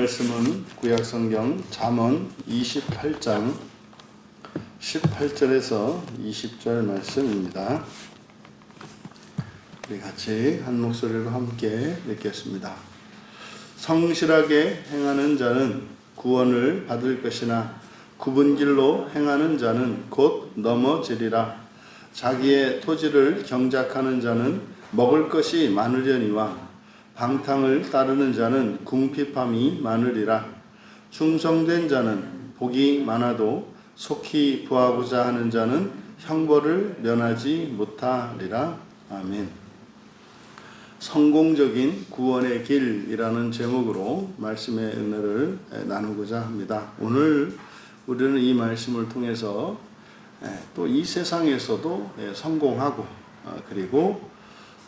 말씀은 구약성경 잠언 28장 18절에서 20절 말씀입니다. 우리 같이 한 목소리로 함께 읽겠습니다. 성실하게 행하는 자는 구원을 받을 것이나 굽은 길로 행하는 자는 곧 넘어지리라. 자기의 토지를 경작하는 자는 먹을 것이 많으려니와 방탕을 따르는 자는 궁핍함이 많으리라. 충성된 자는 복이 많아도 속히 부하고자 하는 자는 형벌을 면하지 못하리라. 아멘. 성공적인 구원의 길이라는 제목으로 말씀의 은혜를 나누고자 합니다. 오늘 우리는 이 말씀을 통해서 또 이 세상에서도 성공하고 그리고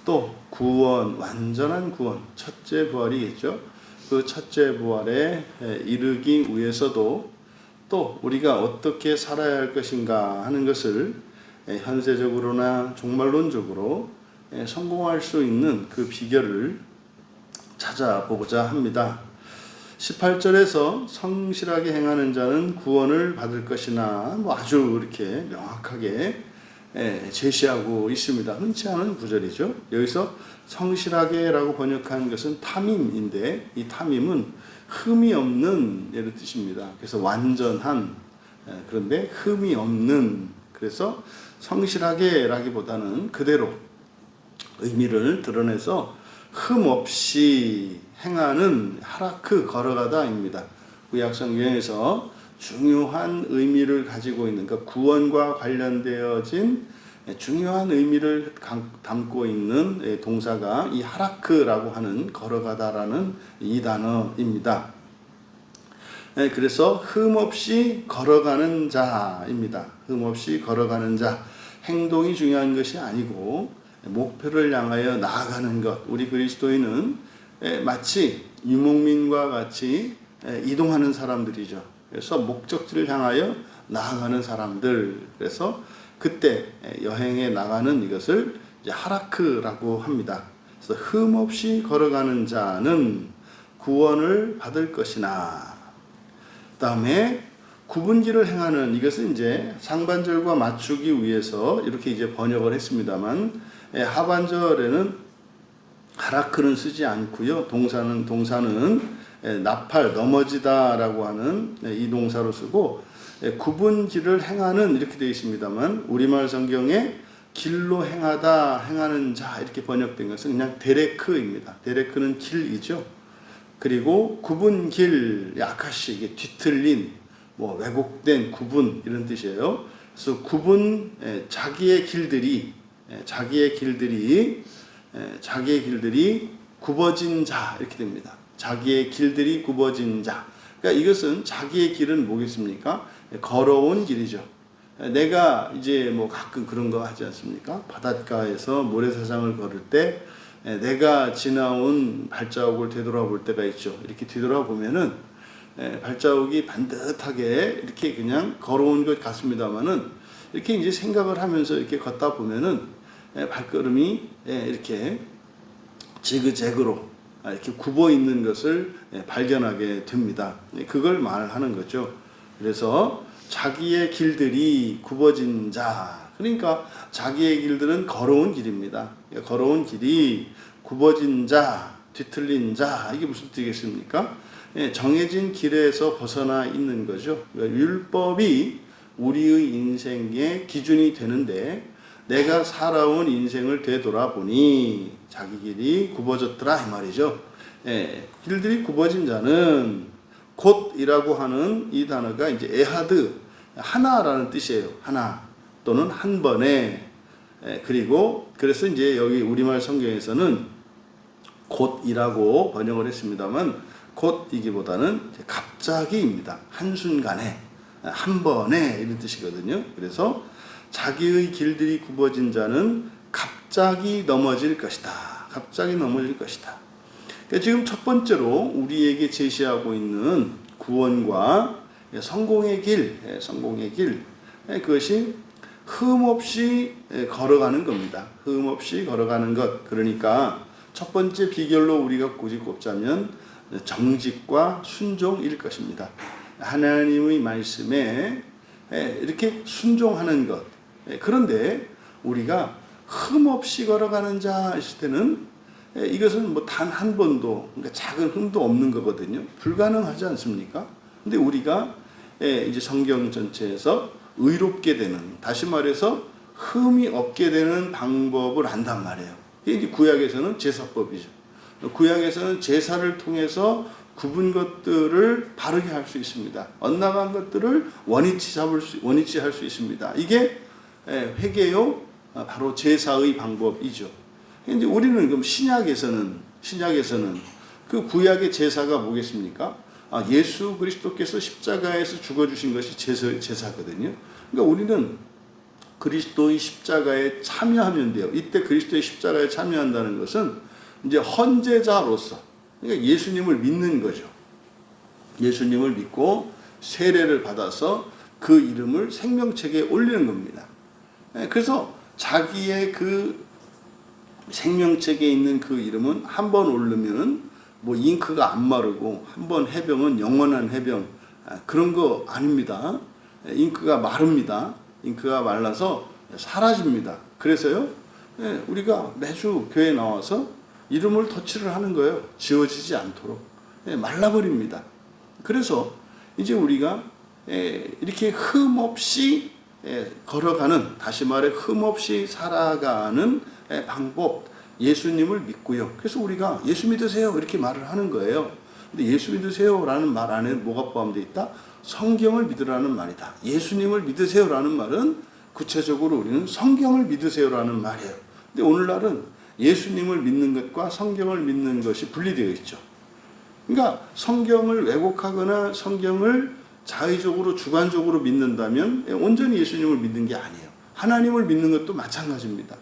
또 구원, 완전한 구원, 첫째 부활이겠죠. 그 첫째 부활에 이르기 위해서도 또 우리가 어떻게 살아야 할 것인가 하는 것을 현세적으로나 종말론적으로 성공할 수 있는 그 비결을 찾아보고자 합니다. 18절에서 성실하게 행하는 자는 구원을 받을 것이나 아주 이렇게 명확하게 제시하고 있습니다. 흔치 않은 구절이죠. 여기서 성실하게라고 번역한 것은 탐임인데 이 탐임은 흠이 없는 이런 뜻입니다. 그래서 완전한, 그런데 흠이 없는, 그래서 성실하게라기보다는 그대로 의미를 드러내서 흠 없이 행하는 하라크 걸어가다입니다. 구약성경에서 중요한 의미를 가지고 있는, 그러니까 구원과 관련되어진 중요한 의미를 담고 있는 동사가 이 하라크라고 하는 걸어가다라는 이 단어입니다. 그래서 흠없이 걸어가는 자입니다. 흠없이 걸어가는 자. 행동이 중요한 것이 아니고 목표를 향하여 나아가는 것. 우리 그리스도인은 마치 유목민과 같이 이동하는 사람들이죠. 그래서 목적지를 향하여 나아가는 사람들. 그래서 그때 여행에 나가는 이것을 이제 하라크라고 합니다. 그래서 흠없이 걸어가는 자는 구원을 받을 것이나, 그다음에 굽은 길을 행하는, 이것은 이제 상반절과 맞추기 위해서 이렇게 이제 번역을 했습니다만 하반절에는 하라크는 쓰지 않고요. 동사는 나팔, 넘어지다라고 하는 이 동사로 쓰고 굽은 길을 행하는 이렇게 되어 있습니다만 우리말 성경에 길로 행하다, 행하는 자 이렇게 번역된 것은 그냥 데레크입니다. 데레크는 길이죠. 그리고 굽은 길, 아카시, 이게 뒤틀린, 왜곡된 구분 이런 뜻이에요. 그래서 굽은 자기의 길들이 굽어진 자 이렇게 됩니다. 자기의 길들이 굽어진 자. 그러니까 이것은 자기의 길은 뭐겠습니까? 걸어온 길이죠. 내가 이제 가끔 그런 거 하지 않습니까? 바닷가에서 모래사장을 걸을 때 내가 지나온 발자국을 되돌아볼 때가 있죠. 이렇게 뒤돌아보면은 발자국이 반듯하게 이렇게 그냥 걸어온 것 같습니다만은 이렇게 이제 생각을 하면서 이렇게 걷다 보면은 발걸음이 이렇게 지그재그로 이렇게 굽어 있는 것을 발견하게 됩니다. 그걸 말하는 거죠. 그래서 자기의 길들이 굽어진 자, 그러니까 자기의 길들은 걸어온 길입니다. 걸어온 길이 굽어진 자, 뒤틀린 자, 이게 무슨 뜻이겠습니까? 정해진 길에서 벗어나 있는 거죠. 그러니까 율법이 우리의 인생의 기준이 되는데 내가 살아온 인생을 되돌아보니 자기 길이 굽어졌더라 이 말이죠. 길들이 굽어진 자는 곧이라고 하는 이 단어가 이제 에하드, 하나라는 뜻이에요. 하나 또는 한 번에. 그리고 그래서 이제 여기 우리말 성경에서는 곧이라고 번역을 했습니다만 곧이기보다는 갑자기입니다. 한순간에, 한 번에 이런 뜻이거든요. 그래서 자기의 길들이 굽어진 자는 갑자기 넘어질 것이다. 갑자기 넘어질 것이다. 그러니까 지금 첫 번째로 우리에게 제시하고 있는 구원과 성공의 길, 그것이 흠없이 걸어가는 겁니다. 흠없이 걸어가는 것. 그러니까 첫 번째 비결로 우리가 굳이 꼽자면 정직과 순종일 것입니다. 하나님의 말씀에 이렇게 순종하는 것. 그런데 우리가 흠없이 걸어가는 자 있을 때는 이것은 뭐 단 한 번도, 그러니까 작은 흠도 없는 거거든요. 불가능하지 않습니까? 근데 우리가 이제 성경 전체에서 의롭게 되는, 다시 말해서 흠이 없게 되는 방법을 안단 말이에요. 이게 이제 구약에서는 제사법이죠. 구약에서는 제사를 통해서 굽은 것들을 바르게 할 수 있습니다. 엇나간 것들을 원위치 할 수 있습니다. 이게 회개요, 바로 제사의 방법이죠. 근데 우리는 그럼 신약에서는 그 구약의 제사가 뭐겠습니까? 예수 그리스도께서 십자가에서 죽어주신 것이 제사거든요. 그러니까 우리는 그리스도의 십자가에 참여하면 돼요. 이때 그리스도의 십자가에 참여한다는 것은 이제 헌제자로서, 그러니까 예수님을 믿는 거죠. 예수님을 믿고 세례를 받아서 그 이름을 생명책에 올리는 겁니다. 그래서 자기의 그 생명책에 있는 그 이름은 한 번 오르면은 뭐 잉크가 안 마르고, 한 번 해병은 영원한 해병, 그런 거 아닙니다. 잉크가 마릅니다. 잉크가 말라서 사라집니다. 그래서요, 우리가 매주 교회에 나와서 이름을 터치를 하는 거예요. 지워지지 않도록. 말라버립니다. 그래서 이제 우리가 이렇게 흠없이 걸어가는, 다시 말해 흠없이 살아가는 방법, 예수님을 믿고요. 그래서 우리가 예수 믿으세요 이렇게 말을 하는 거예요. 근데 예수 믿으세요라는 말 안에 뭐가 포함되어 있다? 성경을 믿으라는 말이다. 예수님을 믿으세요라는 말은 구체적으로 우리는 성경을 믿으세요라는 말이에요. 근데 오늘날은 예수님을 믿는 것과 성경을 믿는 것이 분리되어 있죠. 그러니까 성경을 왜곡하거나 성경을 자의적으로 주관적으로 믿는다면 온전히 예수님을 믿는 게 아니에요. 하나님을 믿는 것도 마찬가지입니다.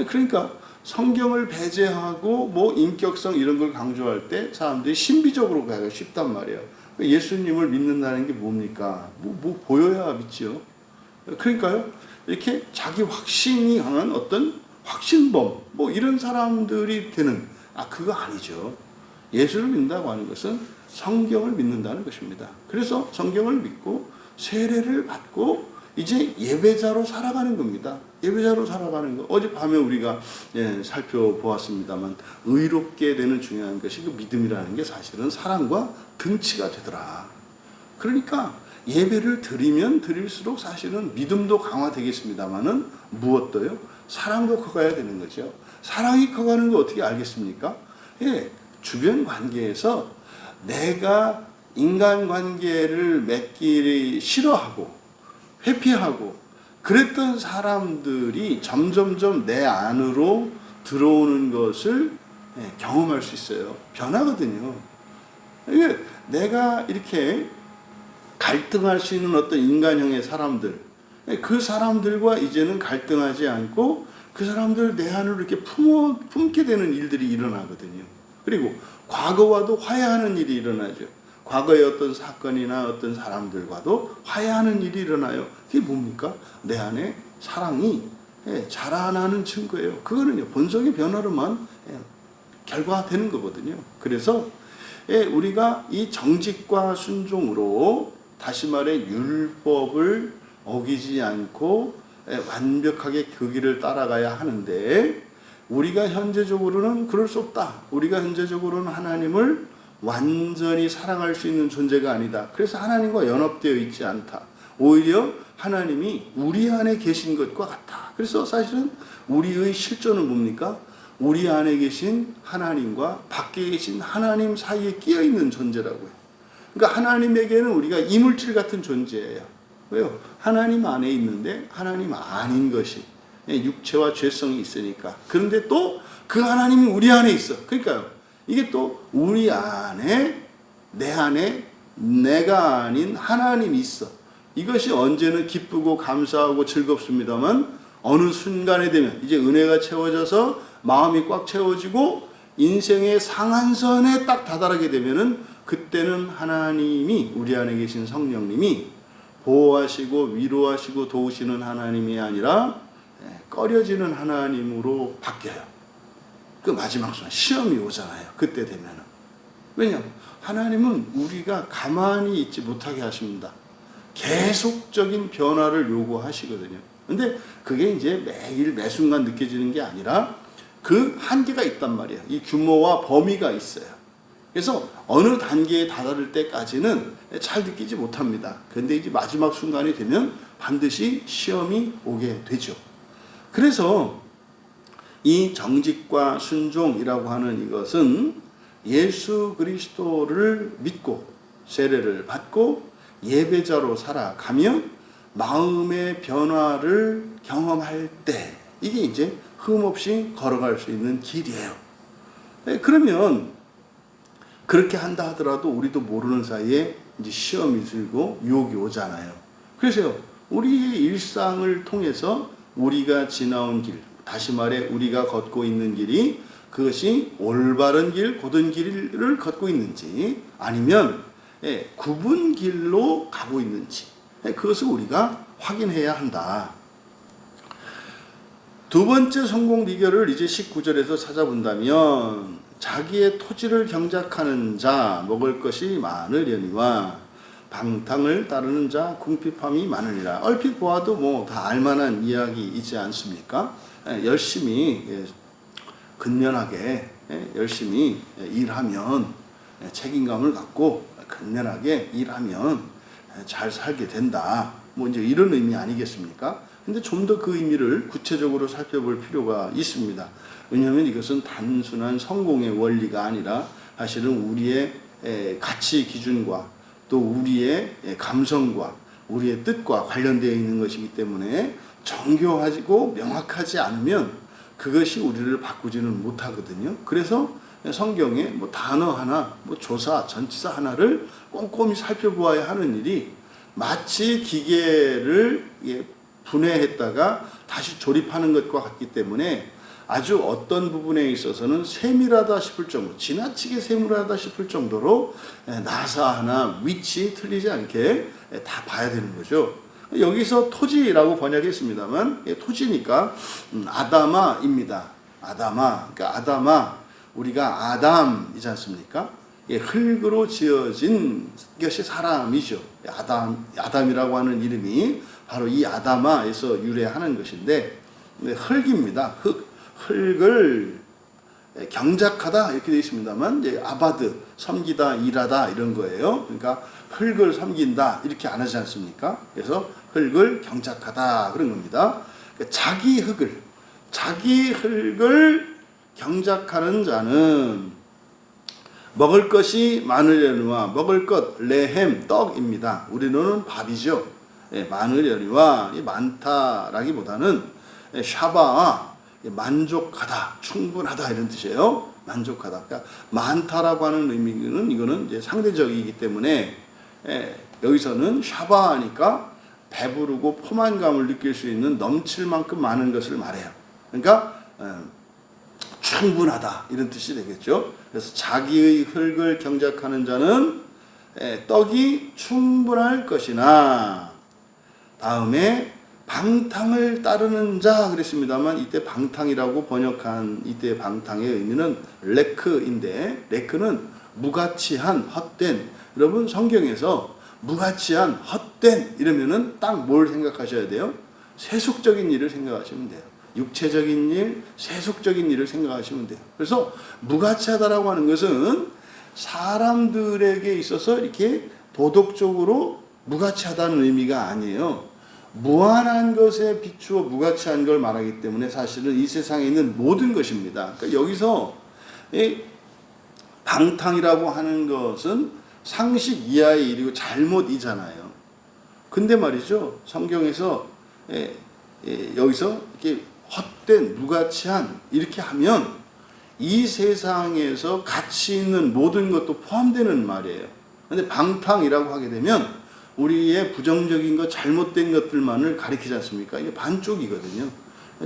그러니까 성경을 배제하고 뭐 인격성 이런 걸 강조할 때 사람들이 신비적으로 가기가 쉽단 말이에요. 예수님을 믿는다는 게 뭡니까? 뭐 보여야 믿지요. 그러니까요, 이렇게 자기 확신이 강한 어떤 확신범, 뭐 이런 사람들이 되는, 그거 아니죠. 예수를 믿는다고 하는 것은 성경을 믿는다는 것입니다. 그래서 성경을 믿고 세례를 받고 이제 예배자로 살아가는 겁니다. 예배자로 살아가는 거. 어젯밤에 우리가 살펴보았습니다만, 의롭게 되는 중요한 것이 그 믿음이라는 게 사실은 사랑과 등치가 되더라. 그러니까 예배를 드리면 드릴수록 사실은 믿음도 강화되겠습니다만은 무엇도요? 사랑도 커가야 되는 거죠. 사랑이 커가는 거 어떻게 알겠습니까? 주변 관계에서 내가 인간관계를 맺기를 싫어하고 회피하고 그랬던 사람들이 점점점 내 안으로 들어오는 것을 경험할 수 있어요. 변하거든요. 이게 내가 이렇게 갈등할 수 있는 어떤 인간형의 사람들, 그 사람들과 이제는 갈등하지 않고 그 사람들 내 안으로 이렇게 품게 되는 일들이 일어나거든요. 그리고 과거와도 화해하는 일이 일어나죠. 과거의 어떤 사건이나 어떤 사람들과도 화해하는 일이 일어나요. 그게 뭡니까? 내 안에 사랑이 자라나는 증거예요. 그거는요, 본성의 변화로만 결과되는 거거든요. 그래서 우리가 이 정직과 순종으로, 다시 말해 율법을 어기지 않고 완벽하게 그 길을 따라가야 하는데, 우리가 현재적으로는 그럴 수 없다. 우리가 현재적으로는 하나님을 완전히 사랑할 수 있는 존재가 아니다. 그래서 하나님과 연합되어 있지 않다. 오히려 하나님이 우리 안에 계신 것과 같다. 그래서 사실은 우리의 실존은 뭡니까? 우리 안에 계신 하나님과 밖에 계신 하나님 사이에 끼어 있는 존재라고요. 그러니까 하나님에게는 우리가 이물질 같은 존재예요. 왜요? 하나님 안에 있는데 하나님 아닌 것이, 육체와 죄성이 있으니까. 그런데 또 그 하나님이 우리 안에 있어. 그러니까요, 이게 또 우리 안에, 내 안에 내가 아닌 하나님이 있어. 이것이 언제는 기쁘고 감사하고 즐겁습니다만, 어느 순간에 되면 이제 은혜가 채워져서 마음이 꽉 채워지고 인생의 상한선에 딱 다다르게 되면은, 그때는 하나님이, 우리 안에 계신 성령님이 보호하시고 위로하시고 도우시는 하나님이 아니라 꺼려지는 하나님으로 바뀌어요. 그 마지막 순간 시험이 오잖아요. 그때 되면은. 왜냐하면 하나님은 우리가 가만히 있지 못하게 하십니다. 계속적인 변화를 요구하시거든요. 근데 그게 이제 매일 매순간 느껴지는 게 아니라 그 한계가 있단 말이에요. 이 규모와 범위가 있어요. 그래서 어느 단계에 다다를 때까지는 잘 느끼지 못합니다. 그런데 이제 마지막 순간이 되면 반드시 시험이 오게 되죠. 그래서 이 정직과 순종이라고 하는 이것은 예수 그리스도를 믿고 세례를 받고 예배자로 살아가며 마음의 변화를 경험할 때 이게 이제 흠없이 걸어갈 수 있는 길이에요. 그러면 그렇게 한다 하더라도 우리도 모르는 사이에 이제 시험이 들고 유혹이 오잖아요. 그래서 우리의 일상을 통해서 우리가 지나온 길, 다시 말해 우리가 걷고 있는 길이 그것이 올바른 길, 고든 길을 걷고 있는지 아니면 굽은 길로 가고 있는지 그것을 우리가 확인해야 한다. 두 번째 성공 비결을 이제 19절에서 찾아본다면 자기의 토지를 경작하는 자 먹을 것이 많으려니와 방탕을 따르는 자 궁핍함이 많으리라. 얼핏 보아도 뭐 다 알만한 이야기이지 않습니까? 열심히 근면하게 열심히 일하면 책임감을 갖고 근면하게 일하면 잘 살게 된다. 뭐 이제 이런 의미 아니겠습니까? 근데 좀 더 그 의미를 구체적으로 살펴볼 필요가 있습니다. 왜냐하면 이것은 단순한 성공의 원리가 아니라 사실은 우리의 가치 기준과 또 우리의 감성과 우리의 뜻과 관련되어 있는 것이기 때문에 정교하고 명확하지 않으면 그것이 우리를 바꾸지는 못하거든요. 그래서 성경에 뭐 단어 하나, 뭐 조사, 전치사 하나를 꼼꼼히 살펴보아야 하는 일이 마치 기계를 분해했다가 다시 조립하는 것과 같기 때문에 아주 어떤 부분에 있어서는 세밀하다 싶을 정도, 지나치게 세밀하다 싶을 정도로 나사 하나 위치 틀리지 않게 다 봐야 되는 거죠. 여기서 토지라고 번역했습니다만 토지니까 아다마입니다. 아다마, 그러니까 아다마, 우리가 아담이지 않습니까? 흙으로 지어진 것이 사람이죠. 아담이라고 하는 이름이 바로 이 아다마에서 유래하는 것인데 흙입니다. 흙을 경작하다 이렇게 되어 있습니다만 이제 아바드, 섬기다, 일하다 이런 거예요. 그러니까 흙을 섬긴다 이렇게 안 하지 않습니까? 그래서 흙을 경작하다 그런 겁니다. 그러니까 자기 흙을 경작하는 자는 먹을 것이 많으려니와 먹을 것 레헴 떡입니다. 우리는 밥이죠. 많으려니와 많다라기보다는 샤바 만족하다, 충분하다 이런 뜻이에요. 만족하다. 그러니까 많다라고 하는 의미는 이거는 이제 상대적이기 때문에 여기서는 샤바하니까 배부르고 포만감을 느낄 수 있는 넘칠 만큼 많은 것을 말해요. 그러니까 충분하다 이런 뜻이 되겠죠. 그래서 자기의 흙을 경작하는 자는 떡이 충분할 것이나 다음에 방탕을 따르는 자 그랬습니다만 이때 방탕이라고 번역한 이때 방탕의 의미는 레크인데 레크는 무가치한 헛된 여러분 성경에서 무가치한 헛된 이러면은 딱 뭘 생각하셔야 돼요? 세속적인 일을 생각하시면 돼요. 육체적인 일, 세속적인 일을 생각하시면 돼요. 그래서 무가치하다라고 하는 것은 사람들에게 있어서 이렇게 도덕적으로 무가치하다는 의미가 아니에요. 무한한 것에 비추어 무가치한 걸 말하기 때문에 사실은 이 세상에 있는 모든 것입니다. 그러니까 여기서 이 방탕이라고 하는 것은 상식 이하의 일이고 잘못이잖아요. 근데 말이죠. 성경에서 여기서 이렇게 헛된 무가치한 이렇게 하면 이 세상에서 가치 있는 모든 것도 포함되는 말이에요. 근데 방탕이라고 하게 되면 우리의 부정적인 것, 잘못된 것들만을 가리키지 않습니까? 이게 반쪽이거든요.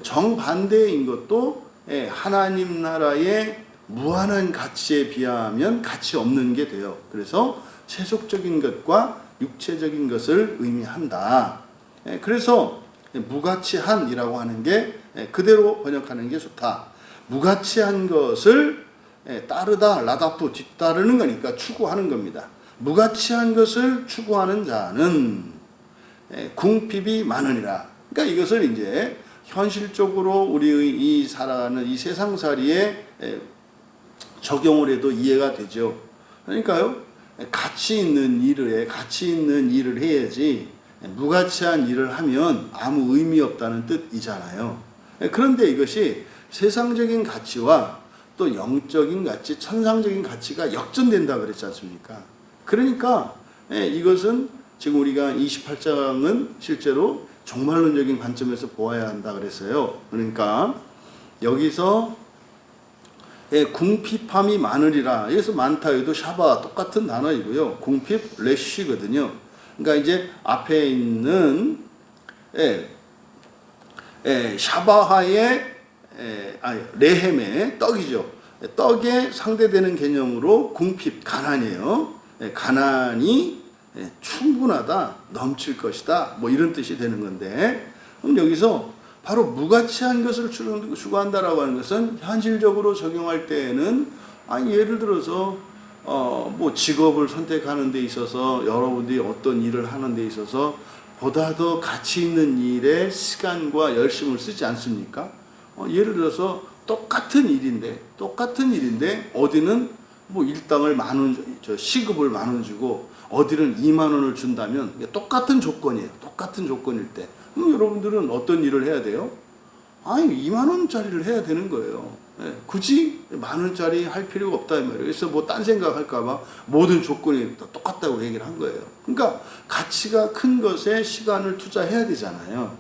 정반대인 것도 하나님 나라의 무한한 가치에 비하면 가치 없는 게 돼요. 그래서 세속적인 것과 육체적인 것을 의미한다. 그래서 무가치한이라고 하는 게 그대로 번역하는 게 좋다. 무가치한 것을 따르다, 라다프, 뒤따르는 거니까 추구하는 겁니다. 무가치한 것을 추구하는 자는 궁핍이 많으니라. 그러니까 이것을 이제 현실적으로 우리의 이 살아가는 이 세상살이에 적용을 해도 이해가 되죠. 그러니까요, 가치 있는 일을 해야지 무가치한 일을 하면 아무 의미 없다는 뜻이잖아요. 그런데 이것이 세상적인 가치와 또 영적인 가치, 천상적인 가치가 역전된다 그랬지 않습니까? 그러니까 이것은 지금 우리가 28장은 실제로 종말론적인 관점에서 보아야 한다 그랬어요. 그러니까 여기서 궁핍함이 많으리라. 여기서 많다 해도 샤바 똑같은 단어이고요. 궁핍 레쉬거든요. 그러니까 이제 앞에 있는 샤바하의 레헴의 떡이죠. 떡에 상대되는 개념으로 궁핍, 가난이에요. 가난이 충분하다, 넘칠 것이다, 뭐 이런 뜻이 되는 건데, 그럼 여기서 바로 무가치한 것을 추구한다라고 하는 것은 현실적으로 적용할 때에는 예를 들어서 뭐 직업을 선택하는 데 있어서 여러분들이 어떤 일을 하는 데 있어서 보다 더 가치 있는 일에 시간과 열심을 쓰지 않습니까? 예를 들어서 똑같은 일인데 어디는 뭐 일당을 시급을 10,000원 주고 어디는 20,000원을 준다면 똑같은 조건이에요. 똑같은 조건일 때 그럼 여러분들은 어떤 일을 해야 돼요? 20,000원짜리를 해야 되는 거예요. 굳이 10,000원짜리 할 필요가 없다 이 말이에요. 그래서 뭐 딴 생각할까봐 모든 조건이 똑같다고 얘기를 한 거예요. 그러니까 가치가 큰 것에 시간을 투자해야 되잖아요.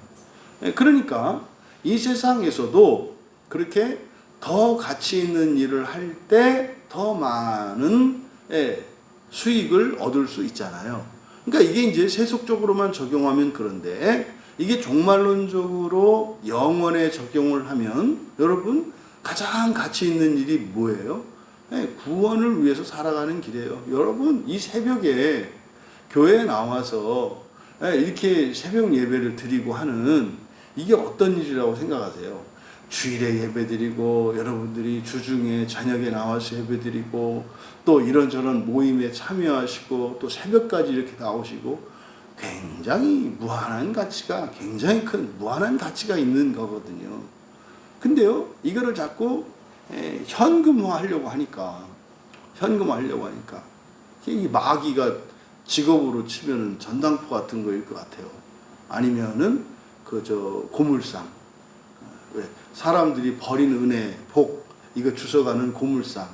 그러니까 이 세상에서도 그렇게 더 가치 있는 일을 할 때 더 많은 수익을 얻을 수 있잖아요. 그러니까 이게 이제 세속적으로만 적용하면 그런데 이게 종말론적으로 영원에 적용을 하면 여러분 가장 가치 있는 일이 뭐예요? 구원을 위해서 살아가는 길이에요. 여러분 이 새벽에 교회에 나와서 이렇게 새벽 예배를 드리고 하는 이게 어떤 일이라고 생각하세요? 주일에 예배드리고 여러분들이 주중에 저녁에 나와서 예배드리고 또 이런저런 모임에 참여하시고 또 새벽까지 이렇게 나오시고 굉장히 굉장히 큰 무한한 가치가 있는 거거든요. 근데요, 이거를 자꾸 현금화하려고 하니까 이 마귀가 직업으로 치면은 전당포 같은 거일 것 같아요. 아니면은 고물상, 사람들이 버린 은혜, 복 이거 주워가는 고물상,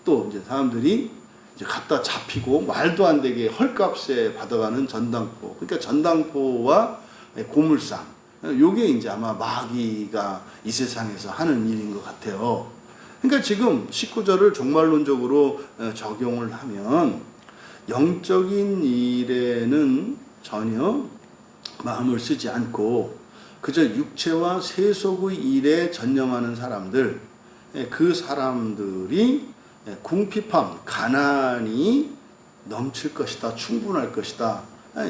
또 이제 사람들이 이제 갖다 잡히고 말도 안 되게 헐값에 받아가는 전당포. 그러니까 전당포와 고물상. 요게 이제 아마 마귀가 이 세상에서 하는 일인 것 같아요. 그러니까 지금 19절을 종말론적으로 적용을 하면 영적인 일에는 전혀 마음을 쓰지 않고 그저 육체와 세속의 일에 전념하는 사람들, 그 사람들이 궁핍함, 가난이 넘칠 것이다, 충분할 것이다.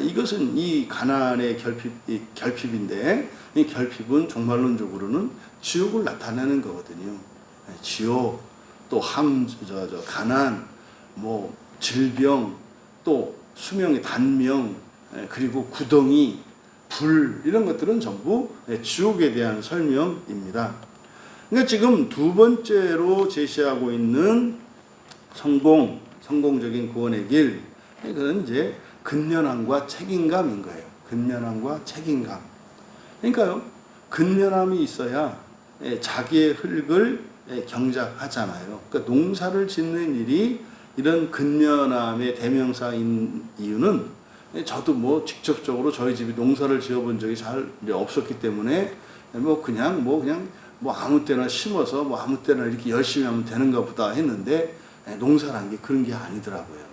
이것은 이 가난의 결핍인데 이 결핍은 종말론적으로는 지옥을 나타내는 거거든요. 지옥, 또 가난, 뭐 질병, 또 수명의 단명, 그리고 구덩이, 불 이런 것들은 전부 지옥에 대한 설명입니다. 그러니까 지금 두 번째로 제시하고 있는 성공적인 구원의 길, 그건 이제 근면함과 책임감인 거예요. 근면함과 책임감. 그러니까요, 근면함이 있어야 자기의 흙을 경작하잖아요. 그러니까 농사를 짓는 일이 이런 근면함의 대명사인 이유는 저도 뭐 직접적으로 저희 집이 농사를 지어본 적이 잘 없었기 때문에 그냥 아무 때나 심어서 아무 때나 이렇게 열심히 하면 되는가 보다 했는데 농사란 게 그런 게 아니더라고요.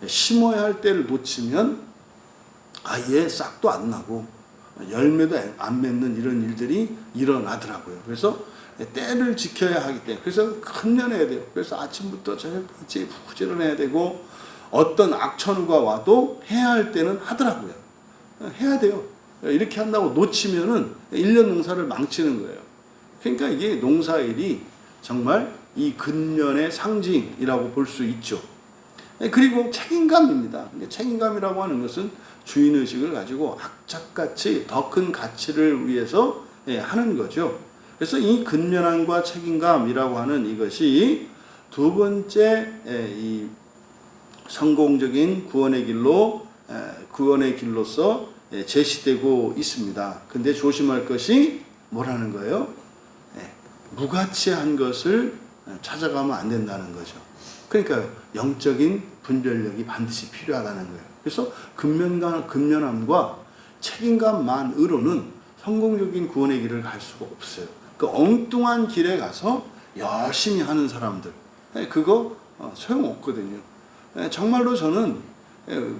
심어야 할 때를 놓치면 아예 싹도 안 나고 열매도 안 맺는 이런 일들이 일어나더라고요. 그래서 때를 지켜야 하기 때문에 그래서 큰면해야 돼요. 그래서 아침부터 저녁까지 부지런해야 되고 어떤 악천후가 와도 해야 할 때는 하더라고요. 해야 돼요. 이렇게 한다고 놓치면은 1년 농사를 망치는 거예요. 그러니까 이게 농사일이 정말 이 근면의 상징이라고 볼 수 있죠. 그리고 책임감입니다. 책임감이라고 하는 것은 주인의식을 가지고 악착같이 더 큰 가치를 위해서 하는 거죠. 그래서 이 근면함과 책임감이라고 하는 이것이 두 번째 이 성공적인 구원의 길로서 제시되고 있습니다. 근데 조심할 것이 뭐라는 거예요? 무가치한 것을 찾아가면 안 된다는 거죠. 그러니까 영적인 분별력이 반드시 필요하다는 거예요. 그래서 근면함과 책임감만으로는 성공적인 구원의 길을 갈 수가 없어요. 그 엉뚱한 길에 가서 열심히 하는 사람들, 그거 소용없거든요. 정말로 저는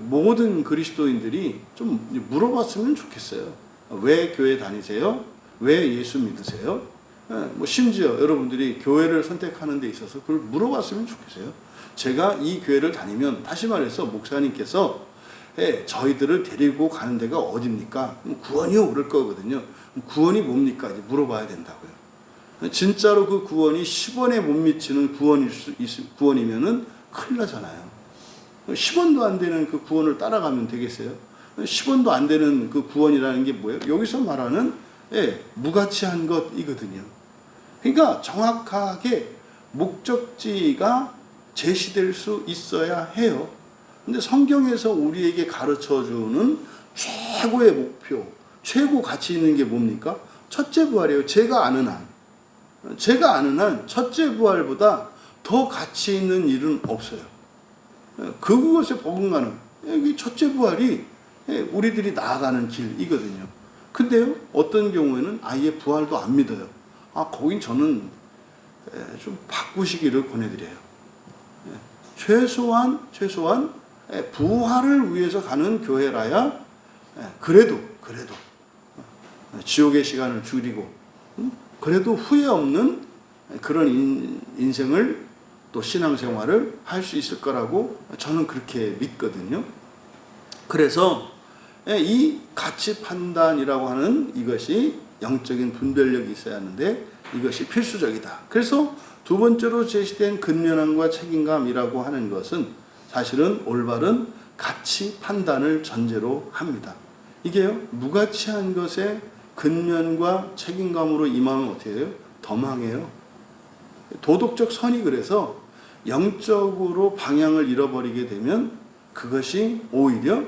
모든 그리스도인들이 좀 물어봤으면 좋겠어요. 왜 교회 다니세요? 왜 예수 믿으세요? 뭐 심지어 여러분들이 교회를 선택하는 데 있어서 그걸 물어봤으면 좋겠어요. 제가 이 교회를 다니면, 다시 말해서 목사님께서 저희들을 데리고 가는 데가 어딥니까? 구원이요 그럴 거거든요. 구원이 뭡니까? 이제 물어봐야 된다고요. 진짜로 그 구원이 10원에 못 미치는 구원이면은 큰일 나잖아요. 10원도 안 되는 그 구원을 따라가면 되겠어요? 10원도 안 되는 그 구원이라는 게 뭐예요? 여기서 말하는 무가치한 것이거든요. 그러니까 정확하게 목적지가 제시될 수 있어야 해요. 근데 성경에서 우리에게 가르쳐주는 최고의 목표, 최고 가치 있는 게 뭡니까? 첫째 부활이에요. 제가 아는 한 첫째 부활보다 더 가치 있는 일은 없어요. 그것에 버금가는 여기 첫째 부활이 우리들이 나아가는 길이거든요. 근데요, 어떤 경우에는 아예 부활도 안 믿어요. 거긴 저는 좀 바꾸시기를 권해드려요. 최소한 부활을 위해서 가는 교회라야 그래도 지옥의 시간을 줄이고 그래도 후회 없는 그런 인생을 또 신앙생활을 할 수 있을 거라고 저는 그렇게 믿거든요. 그래서 이 가치 판단이라고 하는 이것이 영적인 분별력이 있어야 하는데 이것이 필수적이다. 그래서 두 번째로 제시된 근면함과 책임감이라고 하는 것은 사실은 올바른 가치 판단을 전제로 합니다. 이게요, 무가치한 것에 근면과 책임감으로 임하면 어떻게 해요? 더 망해요. 도덕적 선이 그래서 영적으로 방향을 잃어버리게 되면 그것이 오히려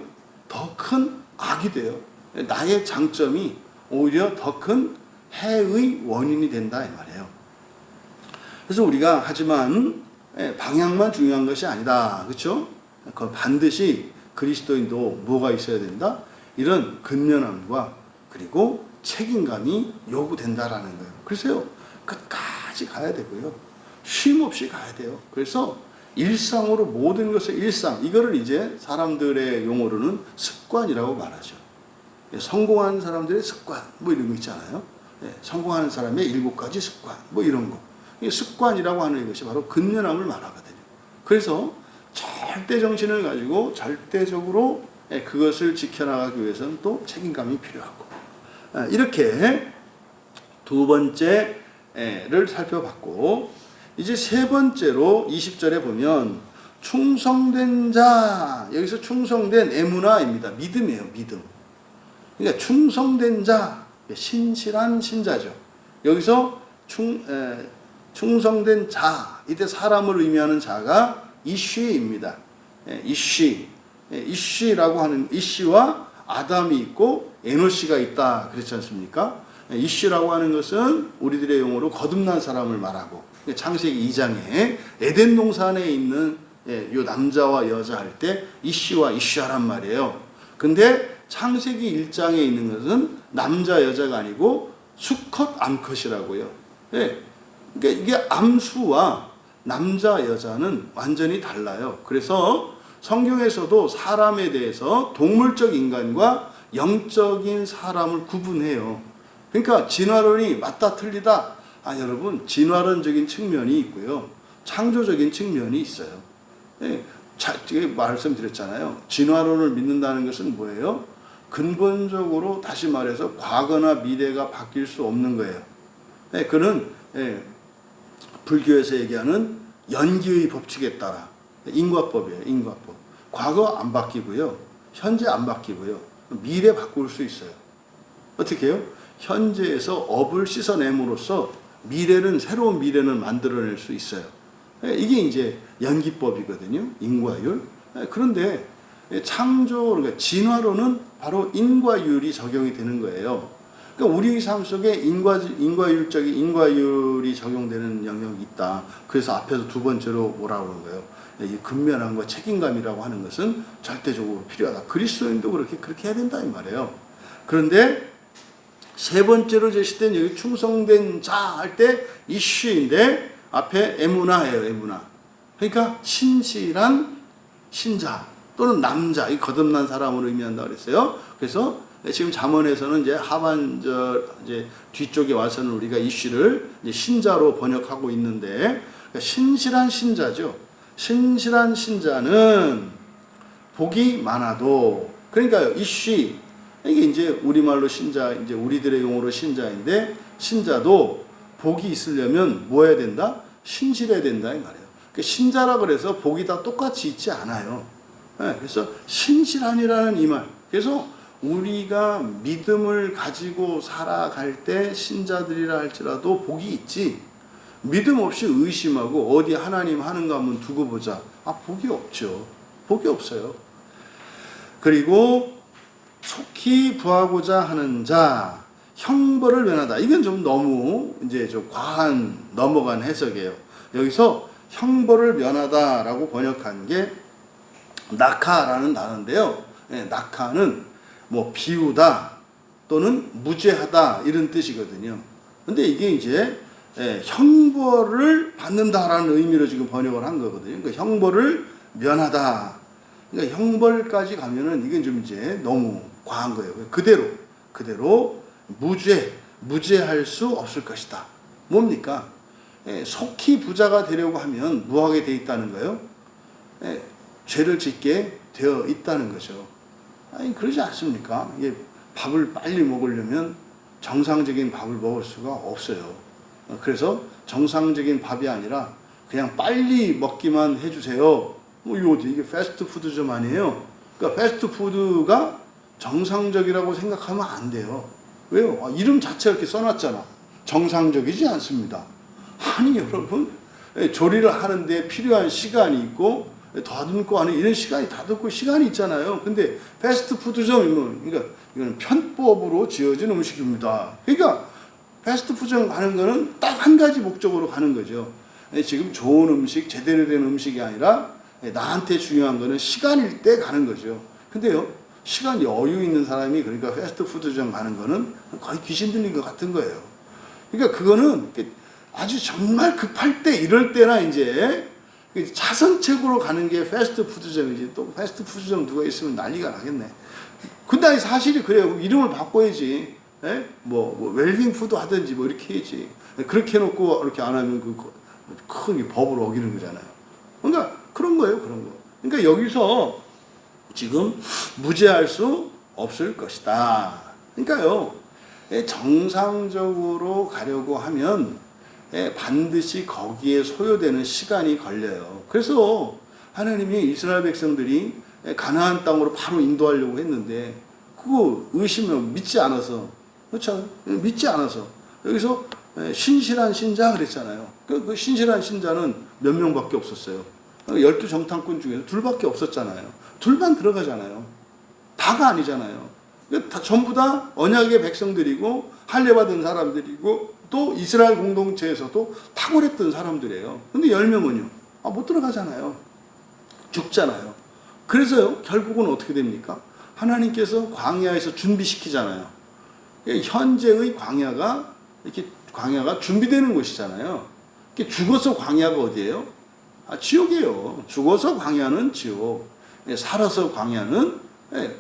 더 큰 악이 돼요. 나의 장점이 오히려 더 큰 해의 원인이 된다 이 말이에요. 그래서 우리가 하지만 방향만 중요한 것이 아니다. 그렇죠? 그 반드시 그리스도인도 뭐가 있어야 된다? 이런 근면함과 그리고 책임감이 요구된다라는 거예요. 그래서요, 끝까지 가야 되고요. 쉼 없이 가야 돼요. 그래서 일상으로 모든 것을 이거를 이제 사람들의 용어로는 습관이라고 말하죠. 성공한 사람들의 습관, 뭐 이런 거 있잖아요. 성공하는 사람의 7가지 습관, 뭐 이런 거. 이 습관이라고 하는 것이 바로 근면함을 말하거든요. 그래서 절대 정신을 가지고 절대적으로 그것을 지켜나가기 위해서는 또 책임감이 필요하고, 이렇게 두 번째를 살펴봤고, 이제 세 번째로 20절에 보면 충성된 자, 여기서 충성된 에무나입니다. 믿음이에요, 믿음. 그러니까 충성된 자, 신실한 신자죠. 여기서 충성된 자, 이때 사람을 의미하는 자가 이쉬입니다. 이쉬라고 하는, 이쉬와 아담이 있고 에노시가 있다 그랬지 않습니까? 이쉬라고 하는 것은 우리들의 용어로 거듭난 사람을 말하고, 창세기 2장에 에덴 동산에 있는 요 남자와 여자 할 때 이쉬와 이쉬아란 말이에요. 근데 창세기 1장에 있는 것은 남자 여자가 아니고 수컷 암컷이라고요. 그러니까 이게 암수와 남자 여자는 완전히 달라요. 그래서 성경에서도 사람에 대해서 동물적 인간과 영적인 사람을 구분해요. 그러니까 진화론이 맞다 틀리다, 여러분, 진화론적인 측면이 있고요, 창조적인 측면이 있어요. 말씀드렸잖아요. 진화론을 믿는다는 것은 뭐예요? 근본적으로 다시 말해서 과거나 미래가 바뀔 수 없는 거예요. 그는 불교에서 얘기하는 연기의 법칙에 따라 인과법이에요. 인과법. 과거 안 바뀌고요. 현재 안 바뀌고요. 미래 바꿀 수 있어요. 어떻게 해요? 현재에서 업을 씻어냄으로써 미래는 새로운 미래는 만들어낼 수 있어요. 이게 이제 연기법이거든요. 인과율. 그런데 창조, 그러니까 진화론은 바로 인과율이 적용이 되는 거예요. 그러니까 우리 삶 속에 인과율적인 인과율이 적용되는 영역이 있다. 그래서 앞에서 두 번째로 뭐라고 그러는 거예요? 이 근면함과 책임감이라고 하는 것은 절대적으로 필요하다. 그리스도인도 그렇게 해야 된다 이 말이에요. 그런데 세 번째로 제시된 여기 충성된 자 할 때 이슈인데 앞에 에무나예요. 에무나. 그러니까 신실한 신자 또는 남자, 이 거듭난 사람을 의미한다 그랬어요. 그래서 지금 잠언에서는 이제 하반절 이제 뒤쪽에 와서는 우리가 이슈를 이제 신자로 번역하고 있는데, 그러니까 신실한 신자죠. 신실한 신자는 복이 많아도, 그러니까요, 이슈, 이게 이제 우리말로 신자, 이제 우리들의 용어로 신자인데, 신자도 복이 있으려면 뭐 해야 된다? 신실해야 된다 이 말이에요. 그러니까 신자라 그래서 복이 다 똑같이 있지 않아요. 그래서 신실한이라는 이 말. 그래서 우리가 믿음을 가지고 살아갈 때 신자들이라 할지라도 복이 있지. 믿음 없이 의심하고 어디 하나님 하는가 한번 두고 보자. 복이 없죠. 복이 없어요. 그리고 속히 부하고자 하는 자, 형벌을 면하다. 이건 좀 너무 이제 좀 과한 넘어간 해석이에요. 여기서 형벌을 면하다라고 번역한 게 낙하라는 단어인데요. 낙하는 뭐 비우다 또는 무죄하다 이런 뜻이거든요. 근데 이게 이제 형벌을 받는다라는 의미로 지금 번역을 한 거거든요. 그러니까 형벌을 면하다. 그러니까 형벌까지 가면은 이건 좀 이제 너무 과한 거예요. 그대로 무죄할 수 없을 것이다. 뭡니까? 속히 부자가 되려고 하면 뭐하게 돼 있다는 거예요? 죄를 짓게 되어 있다는 거죠. 아니 그러지 않습니까? 이게 밥을 빨리 먹으려면 정상적인 밥을 먹을 수가 없어요. 그래서 정상적인 밥이 아니라 그냥 빨리 먹기만 해주세요. 이게 패스트푸드점 아니에요? 그러니까 패스트푸드가 정상적이라고 생각하면 안 돼요. 왜요? 이름 자체가 이렇게 써놨잖아. 정상적이지 않습니다. 아니 여러분, 조리를 하는데 필요한 시간이 있고 더듬고 하는 이런 시간이 다듬고 시간이 있잖아요. 근데 패스트푸드점, 그러니까 이거는 편법으로 지어진 음식입니다. 그러니까 패스트푸드점 가는 거는 딱 한 가지 목적으로 가는 거죠. 지금 좋은 음식, 제대로 된 음식이 아니라 나한테 중요한 거는 시간일 때 가는 거죠. 근데요, 시간 여유 있는 사람이 그러니까 패스트푸드점 가는 거는 거의 귀신 들린 것 같은 거예요. 그러니까 그거는 아주 정말 급할 때 이럴 때나 이제 차선책으로 가는 게 패스트푸드점이지. 또 패스트푸드점 누가 있으면 난리가 나겠네. 근데 사실이 그래요. 이름을 바꿔야지. 뭐 웰빙푸드 하든지 뭐 이렇게 해야지. 그렇게 해놓고 이렇게 안 하면 큰 법을 어기는 거잖아요. 그러니까 그런 거예요. 그런 거. 그러니까 여기서 지금 무죄할 수 없을 것이다. 그러니까요. 정상적으로 가려고 하면 반드시 거기에 소요되는 시간이 걸려요. 그래서 하나님이 이스라엘 백성들이 가나안 땅으로 바로 인도하려고 했는데 그거 믿지 않아서, 그렇죠? 믿지 않아서 여기서 신실한 신자 그랬잖아요. 그 신실한 신자는 몇 명밖에 없었어요. 12정탐꾼 중에서 둘밖에 없었잖아요. 둘만 들어가잖아요. 다가 아니잖아요. 다 전부 다 언약의 백성들이고 할례받은 사람들이고 또 이스라엘 공동체에서도 탁월했던 사람들이에요. 근데 10명은요. 못 들어가잖아요. 죽잖아요. 그래서요. 결국은 어떻게 됩니까? 하나님께서 광야에서 준비시키잖아요. 현재의 광야가 이렇게 광야가 준비되는 곳이잖아요. 죽어서 광야가 어디예요? 지옥이에요. 죽어서 광야는 지옥. 살아서 광야는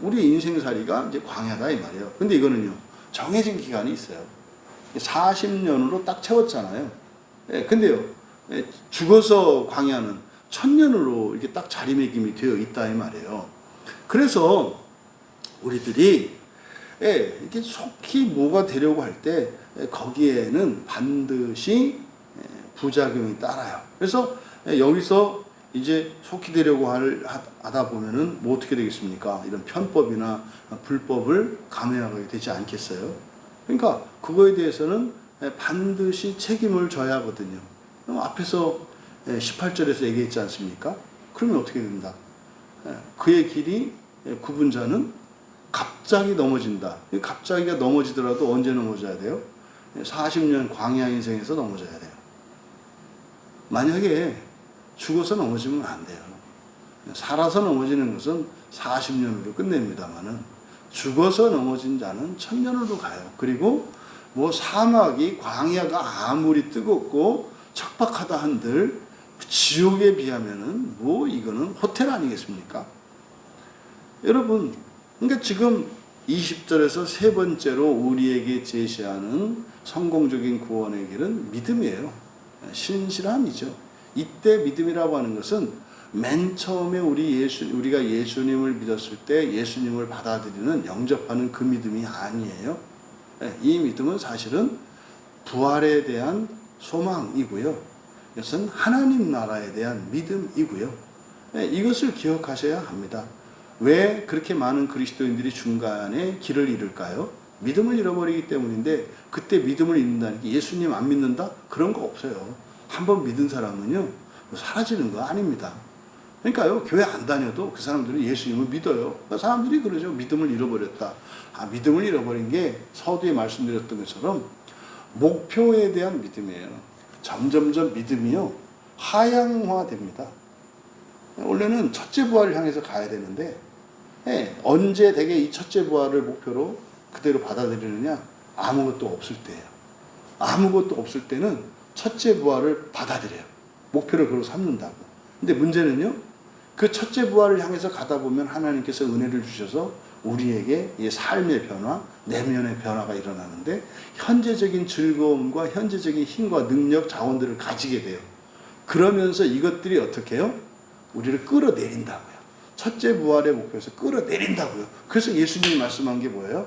우리 인생살이가 이제 광야다 이 말이에요. 근데 이거는요. 정해진 기간이 있어요. 40년으로 딱 채웠잖아요. 근데요. 죽어서 광야는 1000년으로 이렇게 딱 자리매김이 되어 있다 이 말이에요. 그래서 우리들이 이렇게 속히 뭐가 되려고 할 때 거기에는 반드시 부작용이 따라요. 그래서 여기서 이제 속히 되려고 하다 보면은 뭐 어떻게 되겠습니까? 이런 편법이나 불법을 감행하게 되지 않겠어요? 그러니까 그거에 대해서는 반드시 책임을 져야 하거든요. 앞에서 18절에서 얘기했지 않습니까? 그러면 어떻게 된다? 그의 길이 굽은 자는 갑자기 넘어진다. 갑자기가 넘어지더라도 언제 넘어져야 돼요? 40년 광야 인생에서 넘어져야 돼요. 만약에 죽어서 넘어지면 안 돼요. 살아서 넘어지는 것은 40년으로 끝냅니다만은 죽어서 넘어진 자는 1000년으로 가요. 그리고 뭐 사막이 광야가 아무리 뜨겁고 척박하다 한들 지옥에 비하면은 뭐 이거는 호텔 아니겠습니까? 여러분, 그러니까 지금 20절에서 세 번째로 우리에게 제시하는 성공적인 구원의 길은 믿음이에요. 신실함이죠. 이때 믿음이라고 하는 것은 맨 처음에 우리가 예수님을 믿었을 때 예수님을 받아들이는 영접하는 그 믿음이 아니에요. 이 믿음은 사실은 부활에 대한 소망이고요. 이것은 하나님 나라에 대한 믿음이고요. 이것을 기억하셔야 합니다. 왜 그렇게 많은 그리스도인들이 중간에 길을 잃을까요? 믿음을 잃어버리기 때문인데, 그때 믿음을 잃는다는 게 예수님 안 믿는다? 그런 거 없어요. 한번 믿은 사람은요, 사라지는 거 아닙니다. 그러니까요, 교회 안 다녀도 그 사람들은 예수님을 믿어요. 그러니까 사람들이 그러죠. 믿음을 잃어버렸다. 믿음을 잃어버린 게 서두에 말씀드렸던 것처럼 목표에 대한 믿음이에요. 점점점 믿음이요, 하향화됩니다. 원래는 첫째 부활을 향해서 가야 되는데, 언제 대개 이 첫째 부활을 목표로 그대로 받아들이느냐? 아무것도 없을 때예요. 아무것도 없을 때는 첫째 부활을 받아들여요. 목표를 그로 삼는다고. 근데 문제는요, 그 첫째 부활을 향해서 가다 보면 하나님께서 은혜를 주셔서 우리에게 이 삶의 변화, 내면의 변화가 일어나는데, 현재적인 즐거움과 현재적인 힘과 능력, 자원들을 가지게 돼요. 그러면서 이것들이 어떻게 해요? 우리를 끌어내린다고요. 첫째 부활의 목표에서 끌어내린다고요. 그래서 예수님이 말씀한 게 뭐예요?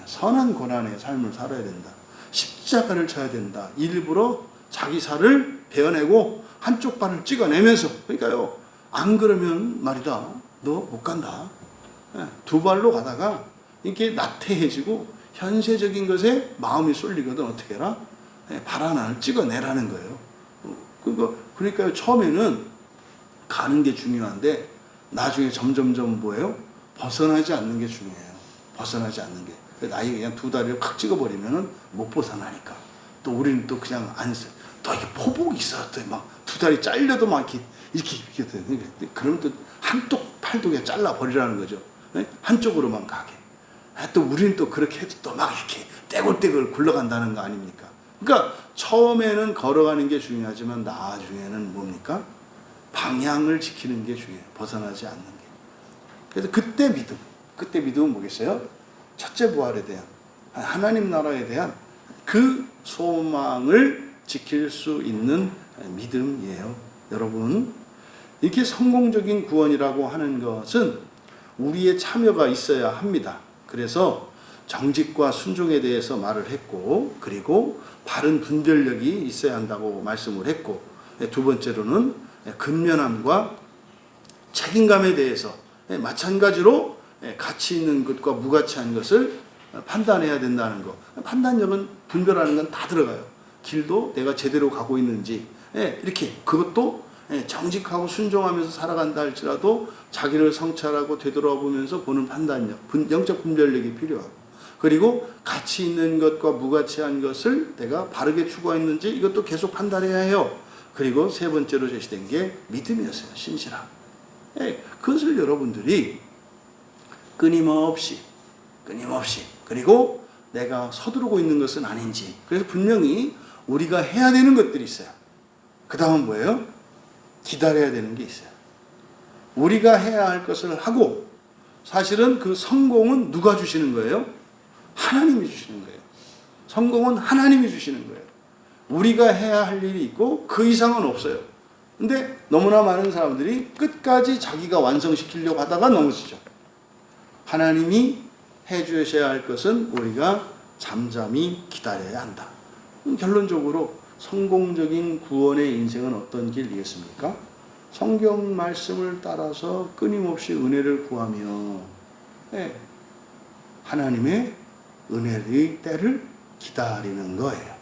선한 고난의 삶을 살아야 된다. 십자가를 져야 된다. 일부러 자기 살을 베어내고 한쪽 발을 찍어내면서, 그러니까요, 안 그러면 말이다, 너 못 간다. 두 발로 가다가 이렇게 나태해지고 현세적인 것에 마음이 쏠리거든. 어떻게 해라? 발 하나를 찍어내라는 거예요. 그러니까요, 처음에는 가는 게 중요한데 나중에 점점점 뭐예요? 벗어나지 않는 게 중요해요. 벗어나지 않는 게. 나이 그냥 두 다리를 팍 찍어버리면은 못 벗어나니까. 또 우리는 또 그냥 안 써. 또 이게 포복이 있어. 또 막 두 다리 잘려도 막 이렇게 돼. 그러면 또 한쪽 팔도 그냥 잘라버리라는 거죠. 한쪽으로만 가게. 또 우리는 또 그렇게 해도 또 막 이렇게 떼굴떼굴 굴러간다는 거 아닙니까? 그러니까 처음에는 걸어가는 게 중요하지만 나중에는 뭡니까? 방향을 지키는 게 중요해요. 벗어나지 않는 게. 그래서 그때 믿음은 뭐겠어요? 첫째 부활에 대한, 하나님 나라에 대한 그 소망을 지킬 수 있는 믿음이에요. 여러분, 이렇게 성공적인 구원이라고 하는 것은 우리의 참여가 있어야 합니다. 그래서 정직과 순종에 대해서 말을 했고, 그리고 바른 분별력이 있어야 한다고 말씀을 했고, 두 번째로는 근면함과 책임감에 대해서 마찬가지로 가치 있는 것과 무가치한 것을 판단해야 된다는 것. 판단력은, 분별하는 건 다 들어가요. 길도 내가 제대로 가고 있는지, 이렇게 그것도 정직하고 순종하면서 살아간다 할지라도 자기를 성찰하고 되돌아보면서 보는 판단력, 영적 분별력이 필요하고, 그리고 가치 있는 것과 무가치한 것을 내가 바르게 추구했는지 이것도 계속 판단해야 해요. 그리고 세 번째로 제시된 게 믿음이었어요. 신실함. 그것을 여러분들이 끊임없이, 그리고 내가 서두르고 있는 것은 아닌지. 그래서 분명히 우리가 해야 되는 것들이 있어요. 그 다음은 뭐예요? 기다려야 되는 게 있어요. 우리가 해야 할 것을 하고, 사실은 그 성공은 누가 주시는 거예요? 하나님이 주시는 거예요. 성공은 하나님이 주시는 거예요. 우리가 해야 할 일이 있고 그 이상은 없어요. 근데 너무나 많은 사람들이 끝까지 자기가 완성시키려고 하다가 넘어지죠. 하나님이 해 주셔야 할 것은 우리가 잠잠히 기다려야 한다. 결론적으로 성공적인 구원의 인생은 어떤 길이겠습니까? 성경 말씀을 따라서 끊임없이 은혜를 구하며 하나님의 은혜의 때를 기다리는 거예요.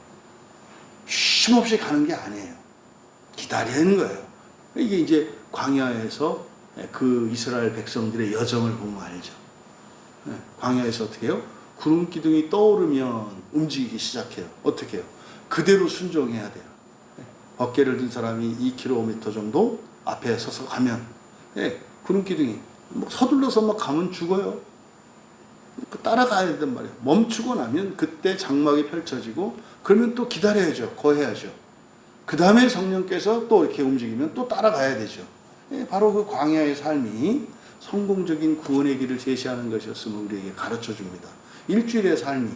쉼없이 가는 게 아니에요. 기다리는 거예요. 이게 이제 광야에서 그 이스라엘 백성들의 여정을 보면 알죠. 광야에서 어떻게 해요? 구름 기둥이 떠오르면 움직이기 시작해요. 어떻게 해요? 그대로 순종해야 돼요. 어깨를 든 사람이 2km 정도 앞에 서서 가면 구름 기둥이 서둘러서 막 가면 죽어요. 따라가야 된단 말이에요. 멈추고 나면 그때 장막이 펼쳐지고 그러면 또 기다려야죠. 거해야죠. 그 다음에 성령께서 또 이렇게 움직이면 또 따라가야 되죠. 바로 그 광야의 삶이 성공적인 구원의 길을 제시하는 것이었음을 우리에게 가르쳐 줍니다. 일주일의 삶이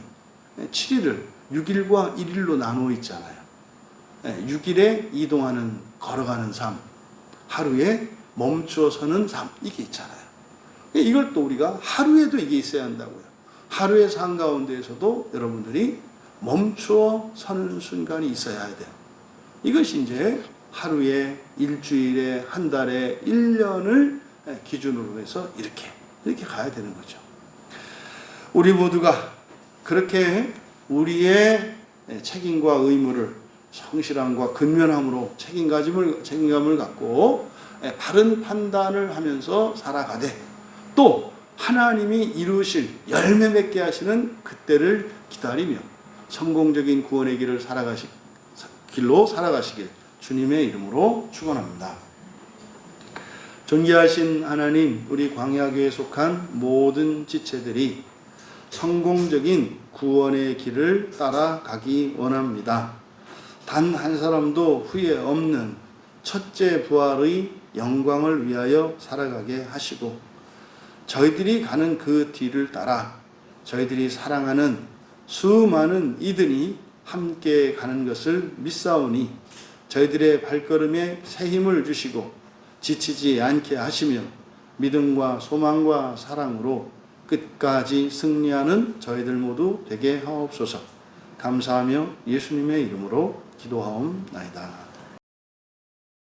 7일을 6일과 1일로 나누어 있잖아요. 6일에 이동하는 걸어가는 삶, 하루에 멈추어 서는 삶, 이게 있잖아요. 이걸 또 우리가 하루에도 이게 있어야 한다고요. 하루의 삶 가운데에서도 여러분들이 멈추어 서는 순간이 있어야 돼요. 이것이 이제 하루에, 일주일에, 한 달에, 1년을 기준으로 해서 이렇게 가야 되는 거죠. 우리 모두가 그렇게 우리의 책임과 의무를 성실함과 근면함으로 책임감을 갖고 바른 판단을 하면서 살아가되 또 하나님이 이루실 열매 맺게 하시는 그때를 기다리며 성공적인 구원의 길로 살아가시길 주님의 이름으로 축원합니다. 존귀하신 하나님, 우리 광야교회에 속한 모든 지체들이 성공적인 구원의 길을 따라가기 원합니다. 단 한 사람도 후회 없는 첫째 부활의 영광을 위하여 살아가게 하시고 저희들이 가는 그 뒤를 따라 저희들이 사랑하는 수많은 이들이 함께 가는 것을 믿사오니 저희들의 발걸음에 새 힘을 주시고 지치지 않게 하시며 믿음과 소망과 사랑으로 끝까지 승리하는 저희들 모두 되게 하옵소서. 감사하며 예수님의 이름으로 기도하옵나이다.